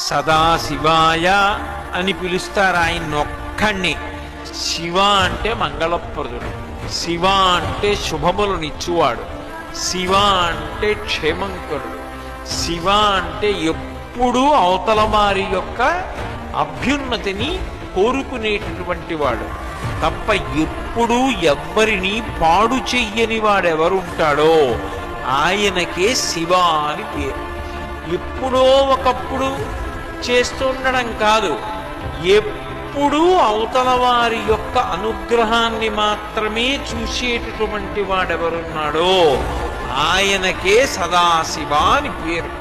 సదాశివాయ అని పిలుస్తారు ఆయనొక్కడిని. శివ అంటే మంగళప్రదుడు, శివ అంటే శుభములనిచ్చువాడు, శివ అంటే క్షేమంకరుడు, శివ అంటే ఎప్పుడూ అవతల వారి యొక్క అభ్యున్నతిని కోరుకునేటటువంటి వాడు తప్ప ఎప్పుడూ ఎవ్వరిని పాడు చెయ్యని వాడెవరుంటాడో ఆయనకే శివ అని పేరు. ఎప్పుడో ఒకప్పుడు చేస్తుండడం కాదు, ఎప్పుడూ అవతల వారి యొక్క అనుగ్రహాన్ని మాత్రమే చూసేటటువంటి వాడెవరున్నాడో ఆయనకే సదాశివ అని పేరు.